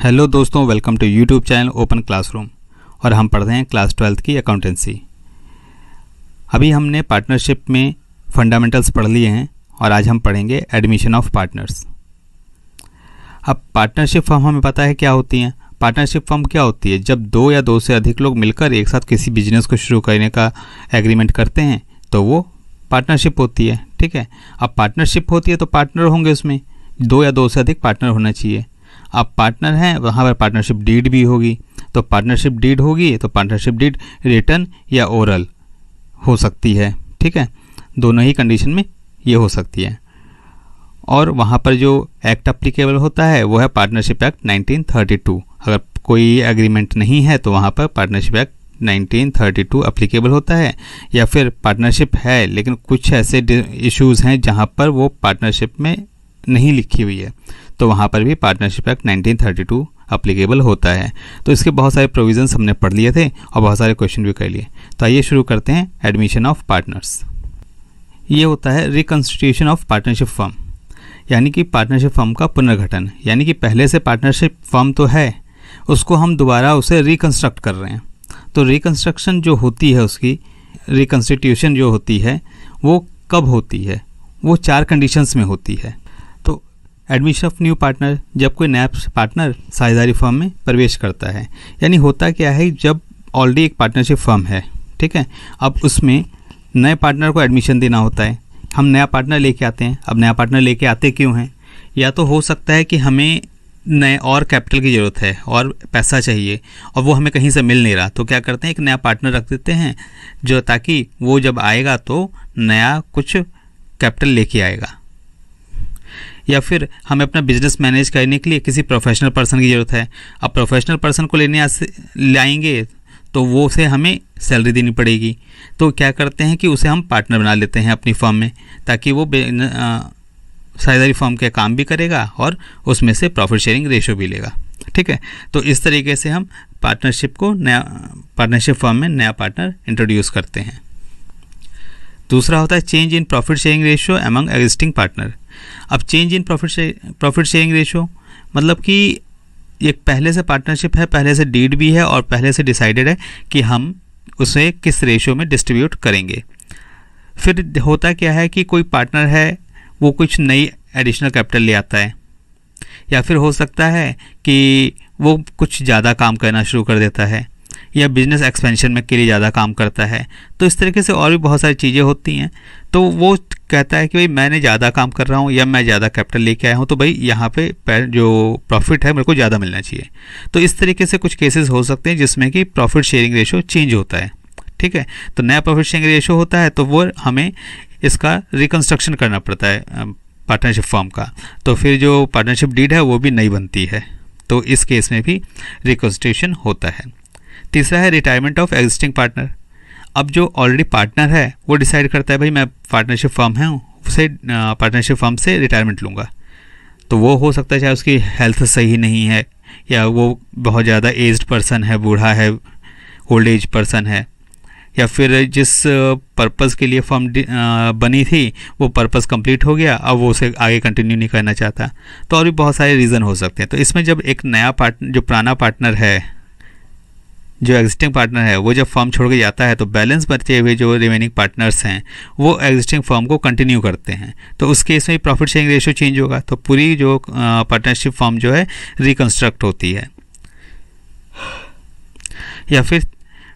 Hello दोस्तों, welcome to YouTube channel open classroom. और हम पढ़ रहे हैं क्लास 12th की अकाउंटेंसी। अभी हमने पार्टनरशिप में फंडामेंटल्स पढ़ लिए हैं और आज हम पढ़ेंगे एडमिशन ऑफ पार्टनर्स। अब पार्टनरशिप फर्म हमें पता है क्या होती हैं। पार्टनरशिप फर्म क्या होती है? जब दो या दो से अधिक लोग मिलकर एक साथ किसी बिजनेस को शुरू करने का एग्रीमेंट करते हैं तो वो पार्टनरशिप होती है। ठीक है, अब पार्टनरशिप होती है तो पार्टनर होंगे, उसमें दो या दो से अधिक पार्टनर होना चाहिए। अब पार्टनर हैं, वहाँ पर पार्टनरशिप डीड भी होगी। तो पार्टनरशिप डीड होगी तो पार्टनरशिप डीड रिटन या ओरल हो सकती है। ठीक है, दोनों ही कंडीशन में ये हो सकती है। और वहाँ पर जो एक्ट अप्लीकेबल होता है वो है पार्टनरशिप एक्ट 1932। अगर कोई एग्रीमेंट नहीं है तो वहाँ पर पार्टनरशिप एक्ट 1932 अप्लीकेबल होता है। या फिर पार्टनरशिप है लेकिन कुछ ऐसे इश्यूज़ हैं जहाँ पर वो पार्टनरशिप में नहीं लिखी हुई है तो वहाँ पर भी पार्टनरशिप एक्ट 1932 अप्लीकेबल होता है। तो इसके बहुत सारे प्रोविजंस हमने पढ़ लिए थे और बहुत सारे क्वेश्चन भी कर लिए। तो आइए शुरू करते हैं एडमिशन ऑफ पार्टनर्स। ये होता है रिकंस्टिट्यूशन ऑफ पार्टनरशिप फर्म, यानी कि पार्टनरशिप फर्म का पुनर्गठन। यानी कि पहले से पार्टनरशिप फर्म तो है, उसको हम दोबारा उसे रिकंस्ट्रक्ट कर रहे हैं। तो रिकंस्ट्रक्शन जो होती है, उसकी रिकंस्टिट्यूशन जो होती है वो कब होती है? वो 4 कंडीशंस में होती है। तो एडमिशन ऑफ न्यू पार्टनर, जब कोई नया पार्टनर साझेदारी फर्म में प्रवेश करता है। यानी होता क्या है, जब ऑलरेडी एक पार्टनरशिप फर्म है, ठीक है, अब उसमें नए पार्टनर को एडमिशन देना होता है। हम नया पार्टनर लेके आते हैं। अब नया पार्टनर लेके आते क्यों हैं? या तो हो सकता है कि हमें नए और कैपिटल की ज़रूरत है और पैसा चाहिए और वो हमें कहीं से मिल नहीं रहा, तो क्या करते हैं, एक नया पार्टनर रख देते हैं जो, ताकि वो जब आएगा तो नया कुछ कैपिटल लेके आएगा। या फिर हमें अपना बिजनेस मैनेज करने के लिए किसी प्रोफेशनल पर्सन की ज़रूरत है। अब प्रोफेशनल पर्सन को लाएंगे तो वो उसे हमें सैलरी देनी पड़ेगी। तो क्या करते हैं कि उसे हम पार्टनर बना लेते हैं अपनी फर्म में, ताकि वो साझेदारी फर्म के काम भी करेगा और उसमें से प्रॉफिट शेयरिंग रेशो भी लेगा। ठीक है, तो इस तरीके से हम पार्टनरशिप को पार्टनरशिप फर्म में नया पार्टनर इंट्रोड्यूस करते हैं। दूसरा होता है change in profit sharing ratio among existing partner. अब change in profit sharing ratio मतलब कि एक पहले से पार्टनरशिप है, पहले से डीड भी है और पहले से डिसाइडेड है कि हम उसे किस रेशो में डिस्ट्रीब्यूट करेंगे। फिर होता क्या है कि कोई पार्टनर है, वो कुछ नई एडिशनल कैपिटल ले आता है, या फिर हो सकता है कि वो कुछ ज़्यादा काम करना शुरू कर देता है या बिजनेस एक्सपेंशन में के लिए ज़्यादा काम करता है। तो इस तरीके से और भी बहुत सारी चीज़ें होती हैं। तो वो कहता है कि भाई मैंने ज़्यादा काम कर रहा हूँ या मैं ज़्यादा कैपिटल लेके आया हूँ, तो भाई यहाँ पे जो प्रॉफिट है मेरे को ज़्यादा मिलना चाहिए। तो इस तरीके से कुछ केसेस हो सकते हैं जिसमें कि प्रॉफिट शेयरिंग रेशो चेंज होता है। ठीक है, तो नया प्रॉफिट शेयरिंग रेशो होता है तो वो हमें इसका रिकंस्ट्रक्शन करना पड़ता है पार्टनरशिप फर्म का। तो फिर जो पार्टनरशिप डीड है वो भी नई बनती है। तो इस केस में भी रिकंस्ट्रक्शन होता है। तीसरा है रिटायरमेंट ऑफ एग्जिस्टिंग पार्टनर। अब जो ऑलरेडी पार्टनर है वो डिसाइड करता है भाई मैं पार्टनरशिप फर्म है उसे पार्टनरशिप फर्म से रिटायरमेंट लूँगा। तो वो हो सकता है चाहे उसकी हेल्थ सही नहीं है या वो बहुत ज़्यादा एज्ड पर्सन है, बूढ़ा है, ओल्ड एज पर्सन है, या फिर जिस पर्पज़ के लिए फर्म बनी थी वो पर्पज़ कंप्लीट हो गया, अब वो उसे आगे कंटिन्यू नहीं करना चाहता। तो और भी बहुत सारे रीज़न हो सकते हैं। तो इसमें जब एक नया पार्टनर, जो पुराना पार्टनर है, जो एग्जिस्टिंग पार्टनर है, वो जब फर्म छोड़ के जाता है तो बैलेंस बचे हुए जो रिमेनिंग पार्टनर्स हैं वो एग्जिस्टिंग फर्म को कंटिन्यू करते हैं। तो उस केस में प्रॉफिट शेयरिंग रेशो चेंज होगा। तो पूरी जो पार्टनरशिप फर्म जो है रिकंस्ट्रक्ट होती है। या फिर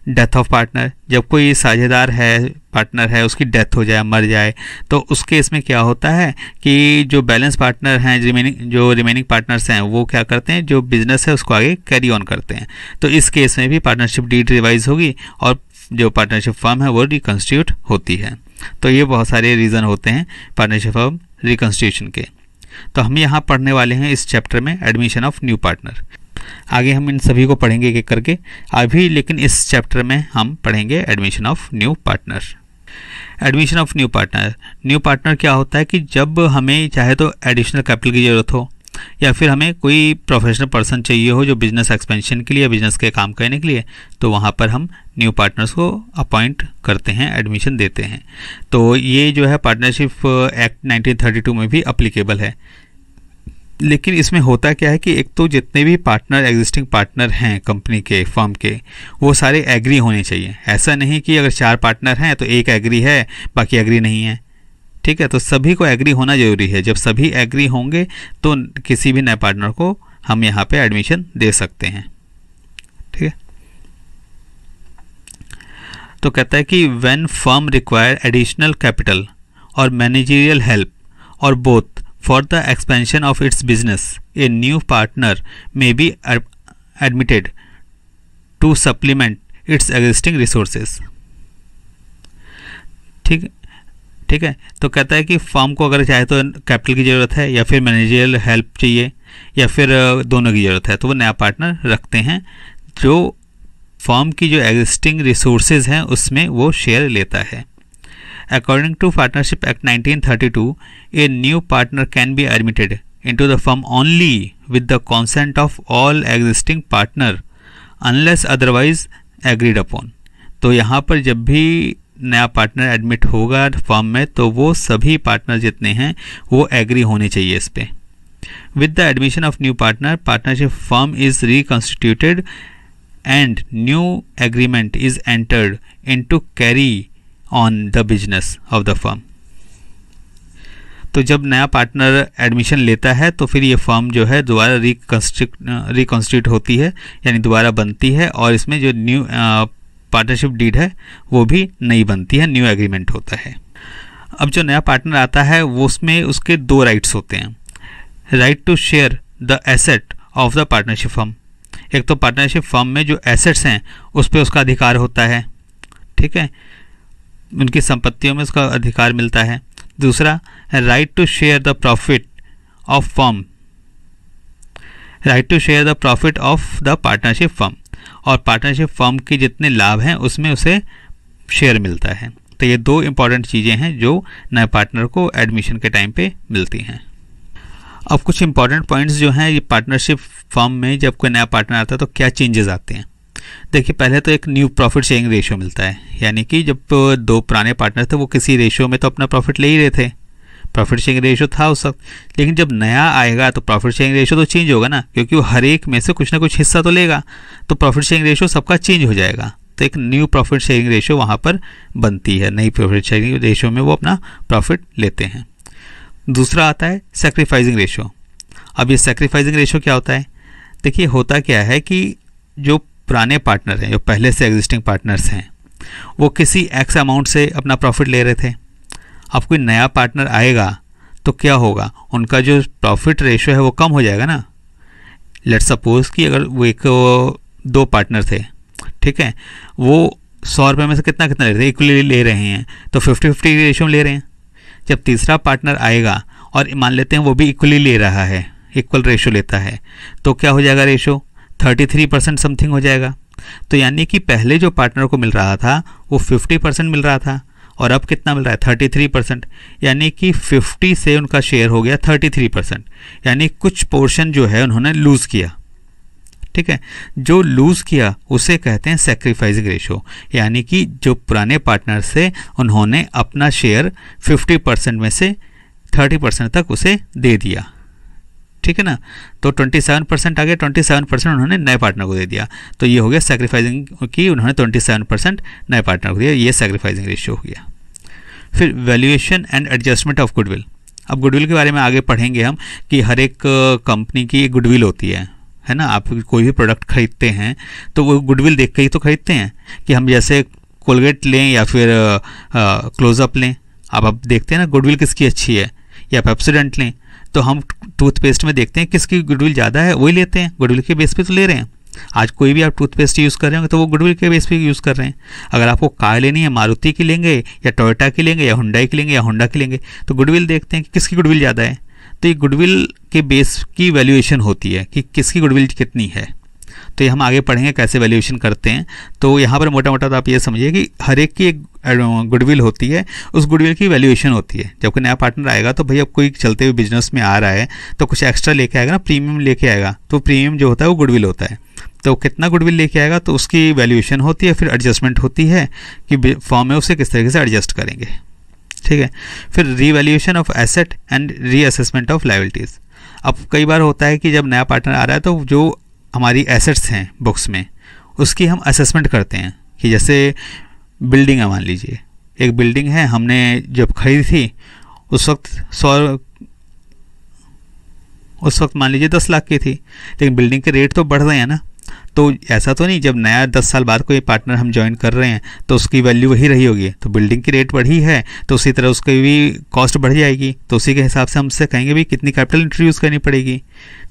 डेथ ऑफ पार्टनर, जब कोई साझेदार है, पार्टनर है, उसकी डेथ हो जाए, मर जाए, तो उस केस में क्या होता है कि जो बैलेंस पार्टनर हैं, जो रिमेनिंग पार्टनर्स हैं, वो क्या करते हैं, जो बिजनेस है उसको आगे कैरी ऑन करते हैं। तो इस केस में भी पार्टनरशिप डीड रिवाइज होगी और जो पार्टनरशिप फर्म है वो रिकंस्टिट्यूट होती है। तो ये बहुत सारे रीज़न होते हैं पार्टनरशिप फर्म रिकंस्टिट्यूशन के। तो हम यहाँ पढ़ने वाले हैं इस चैप्टर में एडमिशन ऑफ न्यू पार्टनर। आगे हम इन सभी को पढ़ेंगे एक एक करके अभी, लेकिन इस चैप्टर में हम पढ़ेंगे admission of new partner. Admission of new partner. New partner क्या होता है कि जब हमें चाहे तो एडिशनल कैपिटल की ज़रूरत हो या फिर हमें कोई प्रोफेशनल पर्सन चाहिए हो जो बिजनेस एक्सपेंशन के लिए, बिजनेस के काम करने के लिए, तो वहाँ पर हम न्यू पार्टनर्स को अपॉइंट करते हैं, एडमिशन देते हैं। तो ये जो है पार्टनरशिप एक्ट 1932 में भी अप्लीकेबल है। लेकिन इसमें होता क्या है कि एक तो जितने भी पार्टनर एग्जिस्टिंग पार्टनर हैं कंपनी के फर्म के, वो सारे एग्री होने चाहिए। ऐसा नहीं कि अगर 4 पार्टनर हैं तो एक एग्री है बाकी एग्री नहीं है, ठीक है। तो सभी को एग्री होना ज़रूरी है। जब सभी एग्री होंगे तो किसी भी नए पार्टनर को हम यहाँ पे एडमिशन दे सकते हैं, ठीक है। तो कहता है कि when firm require additional capital और मैनेजरियल हेल्प और both for the expansion of its business, a new partner may be admitted to supplement its existing resources। ठीक है। तो कहता है कि फर्म को अगर चाहे तो कैपिटल की ज़रूरत है या फिर मैनेजरियल हेल्प चाहिए या फिर दोनों की ज़रूरत है, तो वो नया पार्टनर रखते हैं जो फर्म की जो एग्जिस्टिंग रिसोर्सेज हैं उसमें वो शेयर लेता है। According to Partnership Act 1932, a new partner can be admitted into the firm only with the consent of all existing partner unless otherwise agreed upon। तो यहाँ पर जब भी नया पार्टनर एडमिट होगा फर्म में तो वो सभी पार्टनर जितने हैं वो एग्री होने चाहिए इस पे। With the admission of new partner, partnership firm is reconstituted and new agreement is entered into carry on the business of the firm. तो जब नया पार्टनर एडमिशन लेता है तो फिर ये फर्म जो है दोबारा रिकॉन्स्टिट्यूट होती है, यानी दोबारा बनती है, और इसमें जो न्यू पार्टनरशिप डीड है वो भी नई बनती है, न्यू एग्रीमेंट होता है। अब जो नया पार्टनर आता है वो उसमें उसके 2 राइट्स होते हैं। Right to share the asset of the partnership firm. एक तो पार्टनरशिप फर्म में जो एसेट्स हैं उस पर उसका अधिकार होता है, ठीक है, उनकी संपत्तियों में उसका अधिकार मिलता है। दूसरा, right to share the profit of firm, right to share the profit of the partnership firm, और पार्टनरशिप फर्म के जितने लाभ हैं उसमें उसे शेयर मिलता है। तो ये 2 इंपॉर्टेंट चीज़ें हैं जो नए पार्टनर को एडमिशन के टाइम पे मिलती हैं। अब कुछ इंपॉर्टेंट पॉइंट्स जो हैं ये पार्टनरशिप फर्म में जब कोई नया पार्टनर आता है तो क्या चेंजेस आते हैं। देखिए, पहले तो एक न्यू प्रॉफिट शेयरिंग रेशियो मिलता है, यानी कि जब 2 पुराने पार्टनर थे वो किसी रेशियो में तो अपना प्रॉफिट ले ही रहे थे, प्रॉफिट शेयरिंग रेशियो था उस वक्त। लेकिन जब नया आएगा तो प्रॉफिट शेयरिंग रेशियो तो चेंज होगा ना, क्योंकि वो हर एक में से कुछ ना कुछ हिस्सा तो लेगा, तो प्रॉफिट शेयरिंग रेशियो सबका चेंज हो जाएगा। तो एक न्यू प्रॉफिट शेयरिंग रेशियो वहाँ पर बनती है, नई प्रॉफिट शेयरिंग रेशियो में वो अपना प्रॉफिट लेते हैं। दूसरा आता है सैक्रिफाइसिंग रेशियो। अब ये सैक्रिफाइसिंग रेशियो क्या होता है? देखिए, होता क्या है कि जो पुराने पार्टनर हैं, जो पहले से एग्जिस्टिंग पार्टनर्स हैं, वो किसी एक्स अमाउंट से अपना प्रॉफिट ले रहे थे। अब कोई नया पार्टनर आएगा तो क्या होगा, उनका जो प्रॉफिट रेशियो है वो कम हो जाएगा ना। लेट्स सपोज कि अगर वो 2 पार्टनर थे, ठीक है, वो 100 रुपये में से कितना ले रहे थे, इक्वली ले रहे हैं, तो 50-50 रेशियो में ले रहे हैं। जब तीसरा पार्टनर आएगा और मान लेते हैं वो भी इक्वली ले रहा है, इक्वल रेशियो लेता है, तो क्या हो जाएगा रेशियो, 33% समथिंग हो जाएगा। तो यानी कि पहले जो पार्टनर को मिल रहा था वो 50% मिल रहा था और अब कितना मिल रहा है, 33%, यानी कि 50 से उनका शेयर हो गया 33%, यानी कुछ पोर्शन जो है उन्होंने लूज़ किया, ठीक है। जो लूज़ किया उसे कहते हैं सैक्रिफाइसिंग रेशियो, यानी कि जो पुराने पार्टनर से उन्होंने अपना शेयर 50% में से 30% तक उसे दे दिया, ठीक है ना। तो 27% आ गया, 27% उन्होंने नए पार्टनर को दे दिया, तो ये हो गया सैक्रिफाइसिंग की, उन्होंने 27% नए पार्टनर को दिया, ये सैक्रिफाइसिंग रेशियो हो गया। फिर valuation and adjustment of goodwill. अब गुडविल के बारे में आगे पढ़ेंगे हम कि हर एक कंपनी की एक गुडविल होती है ना। आप कोई भी प्रोडक्ट खरीदते हैं तो वो गुडविल देख के ही तो खरीदते हैं, कि हम जैसे कोलगेट लें या फिर क्लोजअप लें, आप देखते हैं ना गुडविल किसकी अच्छी है, या पेप्सोडेंट लें तो हम टूथपेस्ट में देखते हैं किसकी गुडविल ज़्यादा है वही लेते हैं, गुडविल के बेस पे तो ले रहे हैं। आज कोई भी आप टूथपेस्ट यूज़ कर रहे होंगे तो वो गुडविल के बेस पे यूज़ कर रहे हैं। अगर आपको कार लेनी है, मारुति की लेंगे या टोयोटा की लेंगे या हुंडई की लेंगे या होंडा की लेंगे, तो गुडविल देखते हैं कि किसकी गुडविल ज़्यादा है। तो ये गुडविल के बेस की वैल्यूएशन होती है कि किसकी गुडविल कितनी है। तो ये हम आगे पढ़ेंगे कैसे वैल्यूएशन करते हैं। तो यहाँ पर मोटा मोटा तो आप ये समझिए कि हर एक की एक गुडविल होती है, उस गुडविल की वैल्यूएशन होती है। जब कोई नया पार्टनर आएगा तो भाई अब कोई चलते हुए बिजनेस में आ रहा है तो कुछ एक्स्ट्रा लेके आएगा ना, प्रीमियम लेके आएगा, तो प्रीमियम जो होता है वो गुडविल होता है। तो कितना गुडविल लेके आएगा तो उसकी वैल्यूएशन होती है, फिर एडजस्टमेंट होती है कि फॉर्म में उसे किस तरीके से एडजस्ट करेंगे। ठीक है। फिर revaluation of asset and reassessment of liabilities. अब कई बार होता है कि जब नया पार्टनर आ रहा है तो जो हमारी एसेट्स हैं बुक्स में उसकी हम असेसमेंट करते हैं कि जैसे बिल्डिंग है, मान लीजिए एक बिल्डिंग है, हमने जब खरीदी थी उस वक्त मान लीजिए 10 लाख की थी, लेकिन बिल्डिंग के रेट तो बढ़ रहे हैं ना। तो ऐसा तो नहीं जब नया 10 साल बाद कोई पार्टनर हम ज्वाइन कर रहे हैं तो उसकी वैल्यू वही रही होगी, तो बिल्डिंग की रेट बढ़ी है तो उसी तरह उसकी भी कॉस्ट बढ़ जाएगी, तो उसी के हिसाब से हमसे कहेंगे भी कितनी कैपिटल इंट्रोड्यूस करनी पड़ेगी।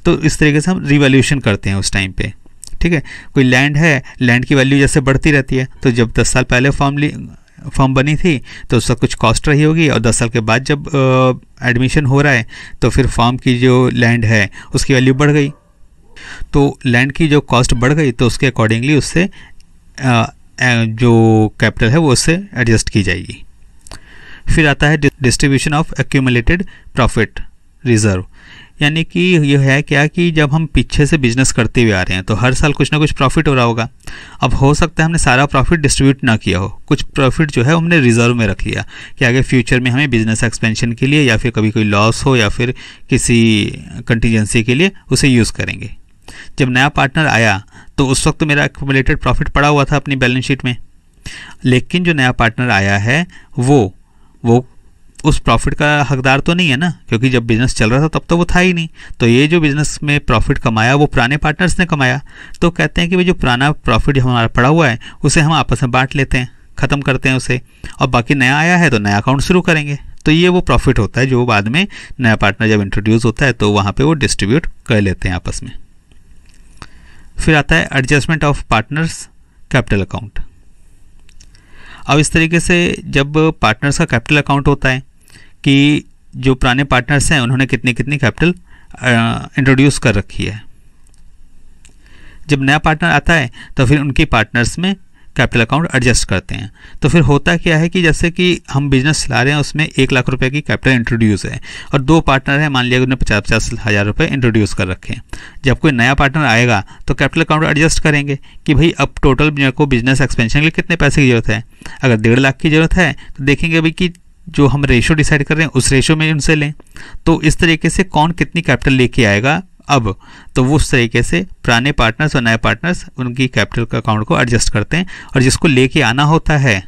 तो इस तरीके से हम रिवैल्यूएशन करते हैं उस टाइम पे, ठीक है। कोई लैंड है, लैंड की वैल्यू जैसे बढ़ती रहती है, तो जब 10 साल पहले फॉर्म बनी थी तो उसका कुछ कॉस्ट रही होगी, और 10 साल के बाद जब एडमिशन हो रहा है तो फिर फॉर्म की जो लैंड है उसकी वैल्यू बढ़ गई, तो लैंड की जो कॉस्ट बढ़ गई तो उसके अकॉर्डिंगली उससे जो कैपिटल है वो उससे एडजस्ट की जाएगी। फिर आता है distribution of accumulated profit reserve, यानी कि यह है क्या कि जब हम पीछे से बिजनेस करते हुए आ रहे हैं तो हर साल कुछ ना कुछ प्रॉफिट हो रहा होगा। अब हो सकता है हमने सारा प्रॉफिट डिस्ट्रीब्यूट ना किया हो, कुछ प्रॉफिट जो है हमने रिजर्व में रख लिया कि आगे फ्यूचर में हमें बिजनेस एक्सपेंशन के लिए या फिर कभी कोई लॉस हो या फिर किसी कंटीजेंसी के लिए उसे यूज़ करेंगे। जब नया पार्टनर आया तो उस वक्त तो मेरा एक्यूमुलेटेड प्रॉफिट पड़ा हुआ था अपनी बैलेंस शीट में, लेकिन जो नया पार्टनर आया है वो उस प्रॉफिट का हकदार तो नहीं है ना, क्योंकि जब बिजनेस चल रहा था तब तो वो था ही नहीं। तो ये जो बिजनेस में प्रॉफिट कमाया वो पुराने पार्टनर्स ने कमाया, तो कहते हैं कि भाई जो पुराना प्रॉफिट हमारा पड़ा हुआ है उसे हम आपस में बांट लेते हैं, ख़त्म करते हैं उसे, और बाकी नया आया है तो नया अकाउंट शुरू करेंगे। तो ये वो प्रॉफिट होता है जो बाद में नया पार्टनर जब इंट्रोड्यूस होता है तो वहाँ पर वो डिस्ट्रीब्यूट कर लेते हैं आपस में। फिर आता है adjustment of partners capital account. अब इस तरीके से जब पार्टनर्स का कैपिटल अकाउंट होता है कि जो पुराने पार्टनर्स हैं उन्होंने कितनी कितनी कैपिटल इंट्रोड्यूस कर रखी है, जब नया पार्टनर आता है तो फिर उनकी पार्टनर्स में कैपिटल अकाउंट एडजस्ट करते हैं। तो फिर होता क्या है कि जैसे कि हम बिजनेस चला रहे हैं उसमें 1 लाख रुपए की कैपिटल इंट्रोड्यूस है और 2 पार्टनर हैं, मान लिया उन्होंने 50-50 हज़ार रुपये इंट्रोड्यूस कर रखे हैं। जब कोई नया पार्टनर आएगा तो कैपिटल अकाउंट एडजस्ट करेंगे कि भाई अब टोटल मेरे को बिजनेस एक्सपेंशन के लिए कितने पैसे की ज़रूरत है। अगर 1.5 लाख की ज़रूरत है तो देखेंगे भाई कि जो हम रेशो डिसाइड कर रहे हैं उस रेशो में उनसे लें। तो इस तरीके से कौन कितनी कैपिटल लेके आएगा अब, तो वो उस तरीके से पुराने पार्टनर्स और नए पार्टनर्स उनकी कैपिटल का अकाउंट को एडजस्ट करते हैं, और जिसको लेके आना होता है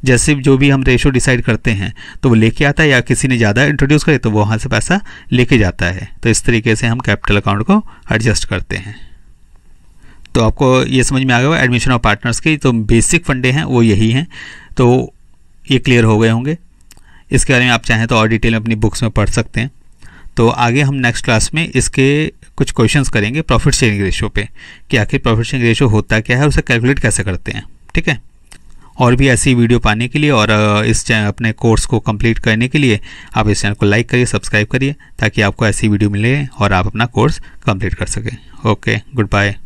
जैसे जो भी हम रेशो डिसाइड करते हैं तो वो लेके आता है, या किसी ने ज़्यादा इंट्रोड्यूस करे तो वो वहाँ से पैसा लेके जाता है। तो इस तरीके से हम कैपिटल अकाउंट को एडजस्ट करते हैं। तो आपको ये समझ में आ गया एडमिशन ऑफ पार्टनर्स की तो बेसिक फंडे हैं वो यही हैं, तो ये क्लियर हो गए होंगे। इसके बारे में आप चाहें तो और डिटेल में अपनी बुक्स में पढ़ सकते हैं। तो आगे हम नेक्स्ट क्लास में इसके कुछ क्वेश्चंस करेंगे प्रॉफिट शेयरिंग रेशो पे कि आखिर प्रॉफिट शेयरिंग रेशो होता क्या है और उसे कैलकुलेट कैसे करते हैं, ठीक है। और भी ऐसी वीडियो पाने के लिए और इस अपने कोर्स को कंप्लीट करने के लिए आप इस चैनल को लाइक करिए, सब्सक्राइब करिए, ताकि आपको ऐसी वीडियो मिले और आप अपना कोर्स कंप्लीट कर सकें। Okay, good bye.